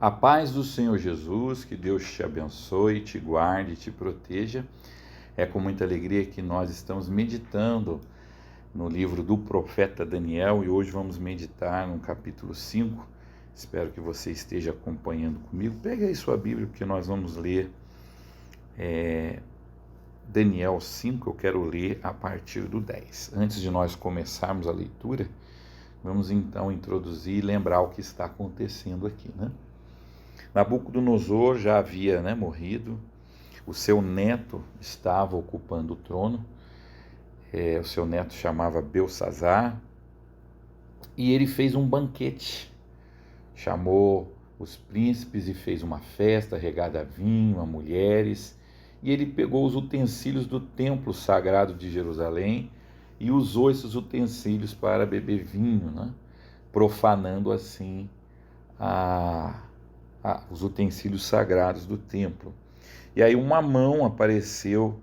A paz do Senhor Jesus, que Deus te abençoe, te guarde, te proteja. É com muita alegria que nós estamos meditando no livro do profeta Daniel e hoje vamos meditar no capítulo 5. Espero que você esteja acompanhando comigo. Pega aí sua Bíblia, porque nós vamos ler Daniel 5. Eu quero ler a partir do 10. Antes de nós começarmos a leitura, vamos então introduzir e lembrar o que está acontecendo aqui, né? Nabucodonosor já havia morrido, o seu neto estava ocupando o trono, o seu neto chamava Belsassar, e ele fez um banquete, chamou os príncipes e fez uma festa regada a vinho, a mulheres, e ele pegou os utensílios do templo sagrado de Jerusalém e usou esses utensílios para beber vinho, né? Profanando assim os utensílios sagrados do templo. E aí uma mão apareceu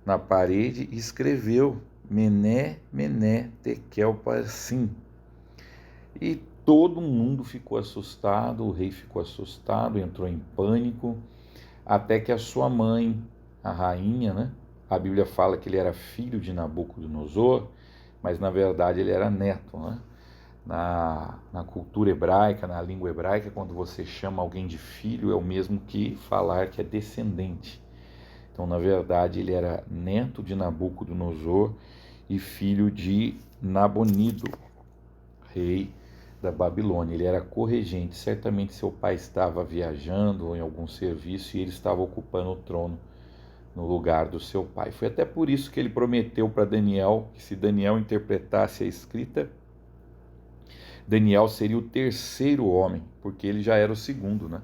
na parede e escreveu Mené, Mené, Tekel, Parsim. E todo mundo ficou assustado, o rei ficou assustado, entrou em pânico, até que a sua mãe, a rainha, né? A Bíblia fala que ele era filho de Nabucodonosor, mas na verdade ele era neto, né? Na cultura hebraica, na língua hebraica, quando você chama alguém de filho, é o mesmo que falar que é descendente. Então, na verdade, ele era neto de Nabucodonosor e filho de Nabonido, rei da Babilônia. Ele era corregente. Certamente seu pai estava viajando ou em algum serviço e ele estava ocupando o trono no lugar do seu pai. Foi até por isso que ele prometeu para Daniel que se Daniel interpretasse a escrita, Daniel seria o terceiro homem, porque ele já era o segundo, né?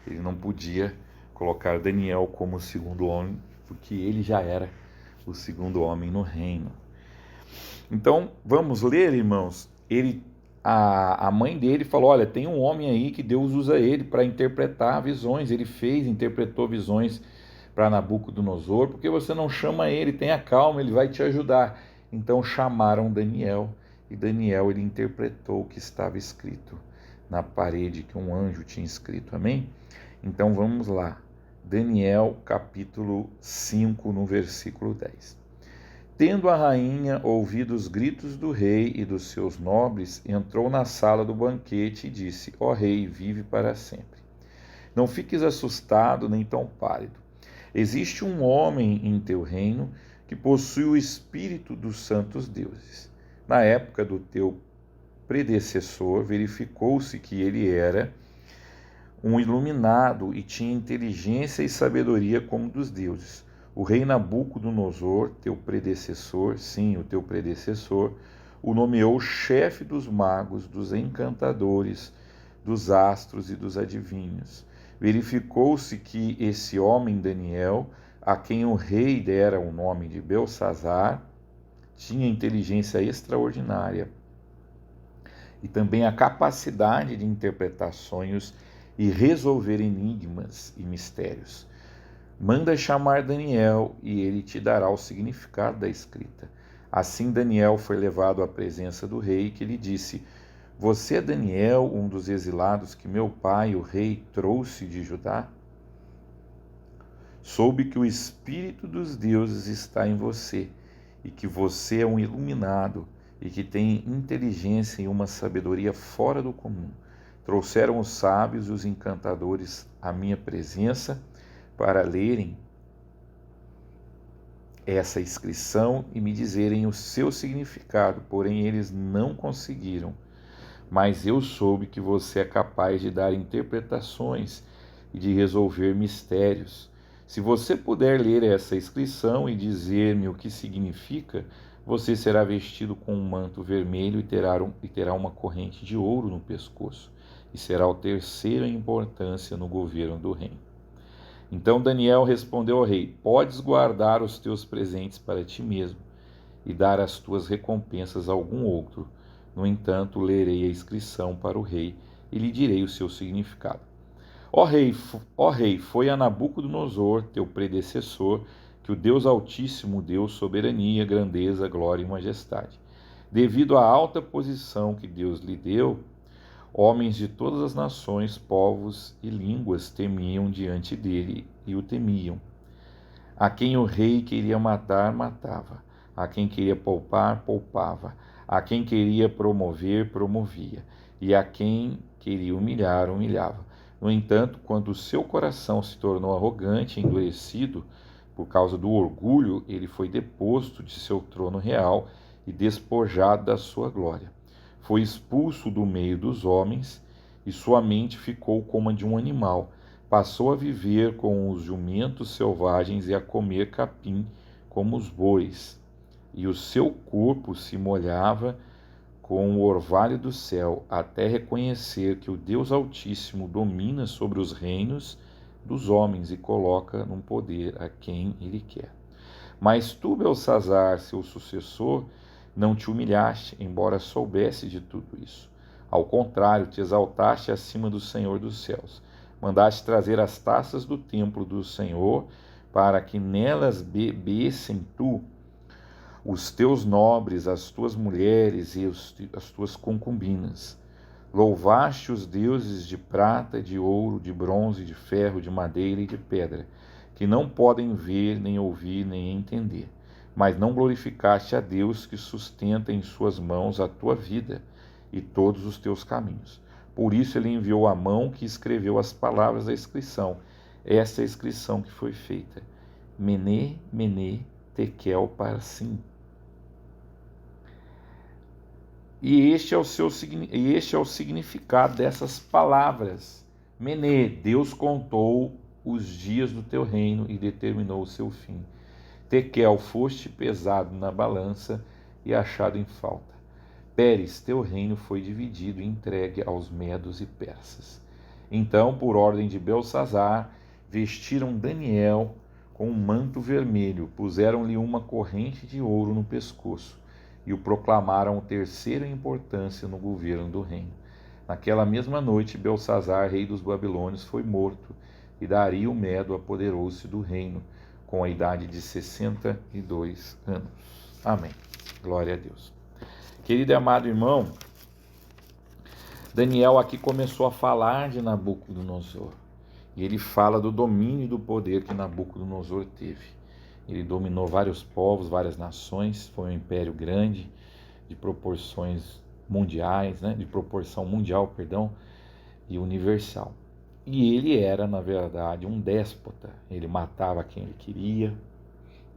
Ele não podia colocar Daniel como o segundo homem, porque ele já era o segundo homem no reino. Então, vamos ler, irmãos. A mãe dele falou, olha, tem um homem aí que Deus usa ele para interpretar visões. Ele interpretou visões para Nabucodonosor, porque você não chama ele, tenha calma, ele vai te ajudar. Então chamaram Daniel. E Daniel, ele interpretou o que estava escrito na parede, que um anjo tinha escrito, amém? Então vamos lá, Daniel capítulo 5, no versículo 10. Tendo a rainha ouvido os gritos do rei e dos seus nobres, entrou na sala do banquete e disse, ó rei, vive para sempre. Não fiques assustado nem tão pálido. Existe um homem em teu reino que possui o espírito dos santos deuses. Na época do teu predecessor, verificou-se que ele era um iluminado e tinha inteligência e sabedoria como dos deuses. O rei Nabucodonosor, teu predecessor, sim, o teu predecessor, o nomeou chefe dos magos, dos encantadores, dos astros e dos adivinhos. Verificou-se que esse homem Daniel, a quem o rei dera o nome de Belsassar, tinha inteligência extraordinária e também a capacidade de interpretar sonhos e resolver enigmas e mistérios. Manda chamar Daniel e ele te dará o significado da escrita. Assim Daniel foi levado à presença do rei, que lhe disse, você é Daniel, um dos exilados que meu pai, o rei, trouxe de Judá? Soube que o espírito dos deuses está em você, e que você é um iluminado e que tem inteligência e uma sabedoria fora do comum. Trouxeram os sábios e os encantadores à minha presença para lerem essa inscrição e me dizerem o seu significado, porém eles não conseguiram. Mas eu soube que você é capaz de dar interpretações e de resolver mistérios. Se você puder ler essa inscrição e dizer-me o que significa, você será vestido com um manto vermelho e terá uma corrente de ouro no pescoço, e será o terceiro em importância no governo do reino. Então Daniel respondeu ao rei, podes guardar os teus presentes para ti mesmo e dar as tuas recompensas a algum outro. No entanto, lerei a inscrição para o rei e lhe direi o seu significado. Ó rei, foi a Nabucodonosor, teu predecessor, que o Deus Altíssimo deu soberania, grandeza, glória e majestade. Devido à alta posição que Deus lhe deu, Homens de todas as nações, povos e línguas temiam diante dele e o temiam. A quem o rei queria matar, matava. A quem queria poupar, poupava. A quem queria promover, promovia. E a quem queria humilhar, humilhava. No entanto, quando o seu coração se tornou arrogante e endurecido, por causa do orgulho, ele foi deposto de seu trono real e despojado da sua glória. Foi expulso do meio dos homens, e sua mente ficou como a de um animal. Passou a viver com os jumentos selvagens e a comer capim como os bois. E o seu corpo se molhava com o orvalho do céu, até reconhecer que o Deus Altíssimo domina sobre os reinos dos homens e coloca num poder a quem ele quer. Mas tu, Belsazar, seu sucessor, não te humilhaste, embora soubesse de tudo isso. Ao contrário, te exaltaste acima do Senhor dos céus. Mandaste trazer as taças do templo do Senhor, para que nelas bebessem tu, os teus nobres, as tuas mulheres e as tuas concubinas. Louvaste os deuses de prata, de ouro, de bronze, de ferro, de madeira e de pedra, que não podem ver, nem ouvir, nem entender. Mas não glorificaste a Deus que sustenta em suas mãos a tua vida e todos os teus caminhos. Por isso ele enviou a mão que escreveu as palavras da inscrição. Essa é a inscrição que foi feita. Mené, Mené, Tekel, Parsim. E este é o significado dessas palavras. Mené, Deus contou os dias do teu reino e determinou o seu fim. Tekel, foste pesado na balança e achado em falta. Pérez, teu reino foi dividido e entregue aos medos e persas. Então, por ordem de Belsazar, vestiram Daniel com um manto vermelho, puseram-lhe uma corrente de ouro no pescoço e o proclamaram o terceiro em importância no governo do reino. Naquela mesma noite, Belsazar, rei dos Babilônios, foi morto, e Dario o Medo apoderou-se do reino, com a idade de 62 anos. Amém. Glória a Deus. Querido e amado irmão, Daniel aqui começou a falar de Nabucodonosor. E ele fala do domínio e do poder que Nabucodonosor teve. Ele dominou vários povos, várias nações, foi um império grande, de proporções mundiais, de proporção mundial, e universal. E ele era, na verdade, um déspota. Ele matava quem ele queria,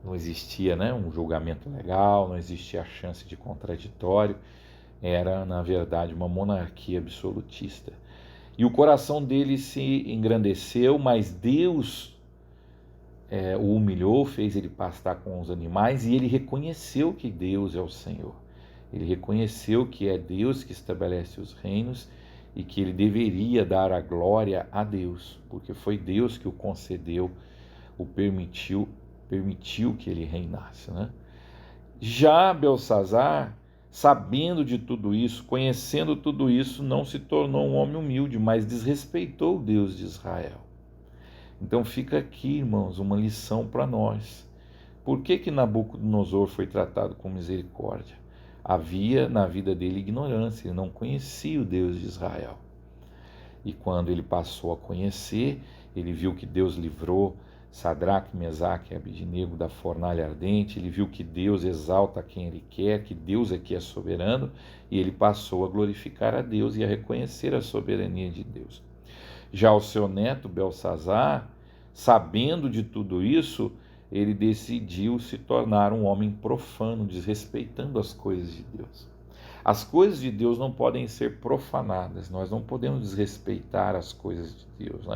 não existia um julgamento legal, não existia a chance de contraditório. Era, na verdade, uma monarquia absolutista. E o coração dele se engrandeceu, mas Deus o humilhou, fez ele pastar com os animais, e ele reconheceu que Deus é o Senhor. Ele reconheceu que é Deus que estabelece os reinos e que ele deveria dar a glória a Deus, porque foi Deus que o concedeu, o permitiu que ele reinasse. Já Belsazar, sabendo de tudo isso, conhecendo tudo isso, não se tornou um homem humilde, mas desrespeitou o Deus de Israel. Então fica aqui, irmãos, uma lição para nós. Por que Nabucodonosor foi tratado com misericórdia? Havia na vida dele ignorância, ele não conhecia o Deus de Israel. E quando ele passou a conhecer, ele viu que Deus livrou Sadraque, Mesaque e Abednego da fornalha ardente, ele viu que Deus exalta quem ele quer, que Deus é que é soberano, e ele passou a glorificar a Deus e a reconhecer a soberania de Deus. Já o seu neto, Belsazar, sabendo de tudo isso, ele decidiu se tornar um homem profano, desrespeitando as coisas de Deus. As coisas de Deus não podem ser profanadas, nós não podemos desrespeitar as coisas de Deus.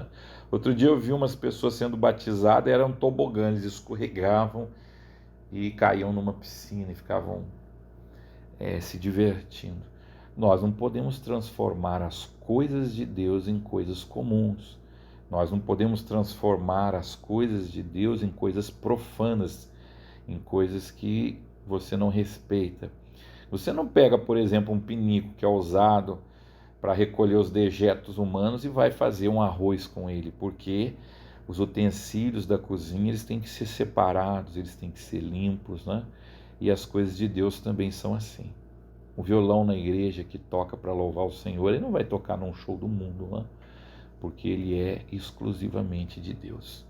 Outro dia eu vi umas pessoas sendo batizadas, eram tobogãs, escorregavam e caíam numa piscina e ficavam se divertindo. Nós não podemos transformar as coisas de Deus em coisas comuns. Nós não podemos transformar as coisas de Deus em coisas profanas, em coisas que você não respeita. Você não pega, por exemplo, um pinico que é usado para recolher os dejetos humanos e vai fazer um arroz com ele, porque os utensílios da cozinha eles têm que ser separados, eles têm que ser limpos, E as coisas de Deus também são assim. o violão na igreja que toca para louvar o Senhor, ele não vai tocar num show do mundo, né? Porque ele é exclusivamente de Deus.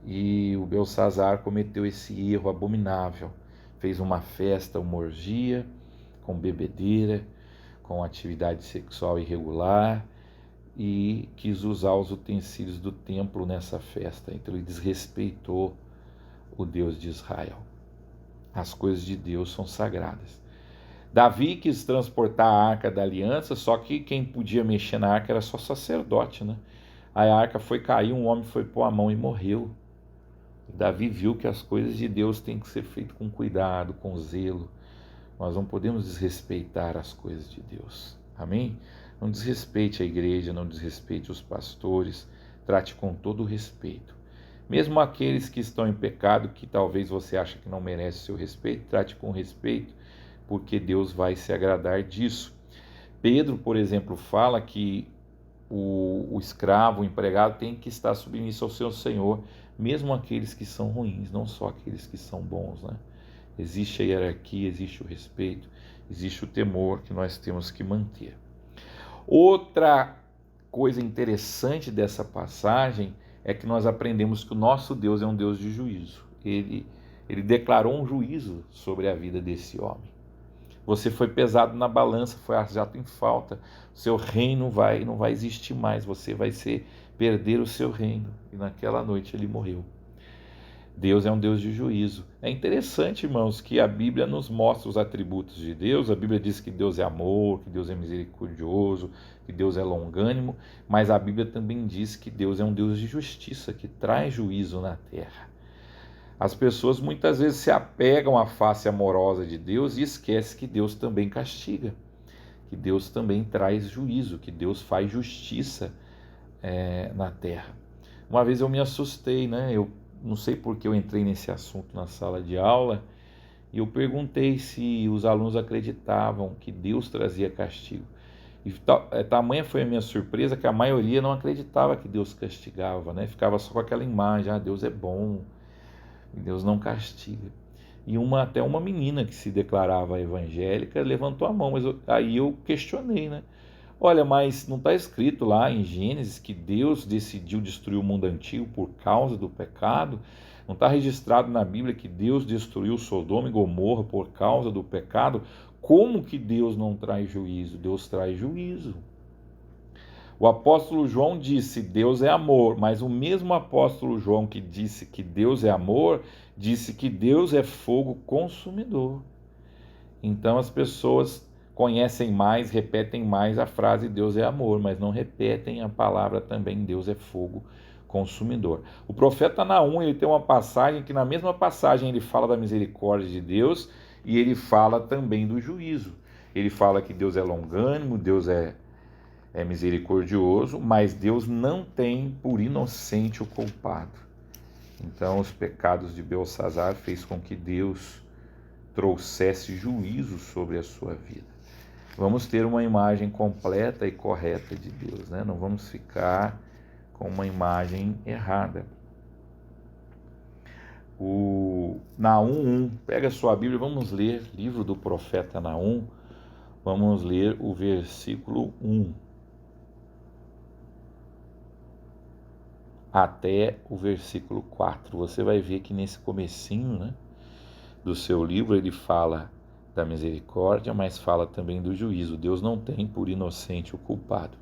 E o Belsazzar cometeu esse erro abominável. Fez uma festa, uma orgia, com bebedeira, com atividade sexual irregular, e quis usar os utensílios do templo nessa festa. Então ele desrespeitou o Deus de Israel. As coisas de Deus são sagradas. Davi quis transportar a arca da aliança, só que quem podia mexer na arca era só sacerdote, né? Aí a arca foi cair, um homem foi pôr a mão e morreu. Davi viu que as coisas de Deus têm que ser feitas com cuidado, com zelo. Nós não podemos desrespeitar as coisas de Deus. Amém? Não desrespeite a igreja, não desrespeite os pastores, trate com todo o respeito. Mesmo aqueles que estão em pecado, que talvez você ache que não merece seu respeito, trate com respeito, porque Deus vai se agradar disso. Pedro, por exemplo, fala que o escravo, o empregado, tem que estar submisso ao seu senhor, mesmo aqueles que são ruins, não só aqueles que são bons, né? Existe a hierarquia, existe o respeito, existe o temor que nós temos que manter. Outra coisa interessante dessa passagem é que nós aprendemos que o nosso Deus é um Deus de juízo. Ele declarou um juízo sobre a vida desse homem. Você foi pesado na balança, foi arrojado em falta, seu reino não vai existir mais, você vai perder o seu reino. E naquela noite ele morreu. Deus é um Deus de juízo. É interessante, irmãos, que a Bíblia nos mostra os atributos de Deus. A Bíblia diz que Deus é amor, que Deus é misericordioso, que Deus é longânimo, mas a Bíblia também diz que Deus é um Deus de justiça, que traz juízo na terra. As pessoas muitas vezes se apegam à face amorosa de Deus e esquecem que Deus também castiga, que Deus também traz juízo, que Deus faz justiça na terra. Uma vez eu me assustei, né? Eu não sei porque eu entrei nesse assunto na sala de aula e eu perguntei se os alunos acreditavam que Deus trazia castigo. E tamanha foi a minha surpresa que a maioria não acreditava que Deus castigava, né? Ficava só com aquela imagem, Deus é bom, Deus não castiga. E até uma menina que se declarava evangélica levantou a mão, mas aí eu questionei, né? Olha, mas não está escrito lá em Gênesis que Deus decidiu destruir o mundo antigo por causa do pecado? Não está registrado na Bíblia que Deus destruiu Sodoma e Gomorra por causa do pecado? Como que Deus não traz juízo? Deus traz juízo. O apóstolo João disse, Deus é amor, mas o mesmo apóstolo João que disse que Deus é amor, disse que Deus é fogo consumidor. Então as pessoas conhecem mais, repetem mais a frase Deus é amor, mas não repetem a palavra também Deus é fogo consumidor. O profeta Naum, ele tem uma passagem que na mesma passagem ele fala da misericórdia de Deus e ele fala também do juízo. Ele fala que Deus é longânimo, Deus é misericordioso, mas Deus não tem por inocente o culpado. Então os pecados de Belsazzar fez com que Deus trouxesse juízo sobre a sua vida. Vamos ter uma imagem completa e correta de Deus, né? Não vamos ficar com uma imagem errada. O Naum 1, pega a sua Bíblia, vamos ler, livro do profeta Naum, vamos ler o versículo 1 até o versículo 4. Você vai ver que nesse comecinho, né, do seu livro ele fala da misericórdia, mas fala também do juízo. Deus não tem por inocente o culpado.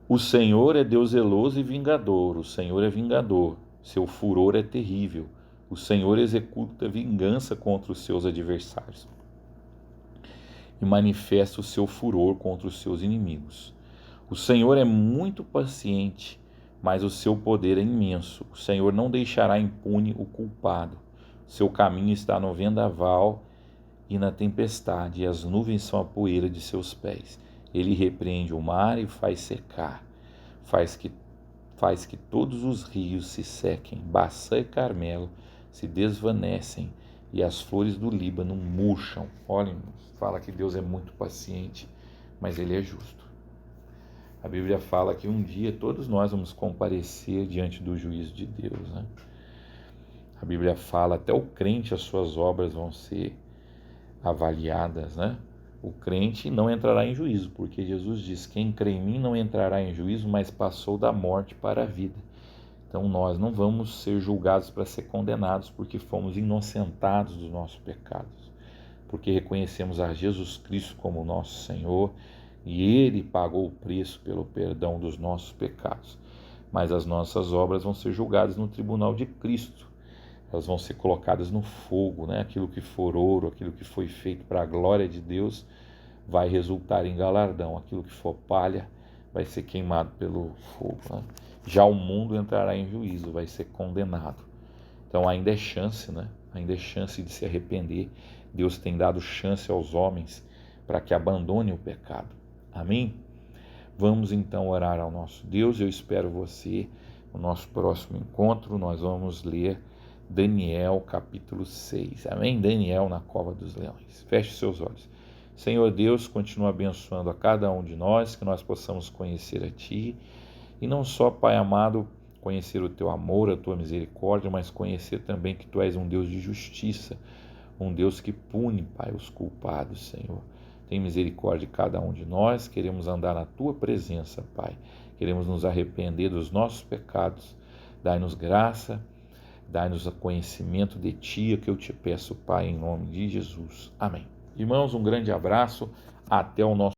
O Senhor é Deus zeloso e vingador, o Senhor é vingador, seu furor é terrível, o Senhor executa vingança contra os seus adversários e manifesta o seu furor contra os seus inimigos. O Senhor é muito paciente, mas o seu poder é imenso. O Senhor não deixará impune o culpado. Seu caminho está no vendaval e na tempestade, e as nuvens são a poeira de seus pés. Ele repreende o mar e faz secar, faz que todos os rios se sequem, Baçã e Carmelo se desvanecem, e as flores do Líbano murcham. Olhem, fala que Deus é muito paciente, mas Ele é justo. A Bíblia fala que um dia todos nós vamos comparecer diante do juízo de Deus, né? A Bíblia fala, até o crente, as suas obras vão ser avaliadas, né? O crente não entrará em juízo, porque Jesus diz: quem crê em mim não entrará em juízo, mas passou da morte para a vida. Então nós não vamos ser julgados para ser condenados, porque fomos inocentados dos nossos pecados, porque reconhecemos a Jesus Cristo como nosso Senhor e Ele pagou o preço pelo perdão dos nossos pecados. Mas as nossas obras vão ser julgadas no tribunal de Cristo. Elas vão ser colocadas no fogo, né? Aquilo que for ouro, aquilo que foi feito para a glória de Deus, vai resultar em galardão. Aquilo que for palha vai ser queimado pelo fogo, né? Já o mundo entrará em juízo, vai ser condenado. Então ainda é chance, né? Ainda é chance de se arrepender. Deus tem dado chance aos homens para que abandonem o pecado. Amém? Vamos então orar ao nosso Deus. Eu espero você no nosso próximo encontro. Nós vamos ler Daniel capítulo 6. Amém? Daniel na cova dos leões. Feche seus olhos. Senhor Deus, continua abençoando a cada um de nós, que nós possamos conhecer a Ti. E não só, Pai amado, conhecer o Teu amor, a Tua misericórdia, mas conhecer também que Tu és um Deus de justiça, um Deus que pune, Pai, os culpados, Senhor. Tem misericórdia de cada um de nós, queremos andar na Tua presença, Pai. Queremos nos arrepender dos nossos pecados. Dai-nos graça, dai-nos conhecimento de Ti, é que eu te peço, Pai, em nome de Jesus. Amém. Irmãos, um grande abraço, até o nosso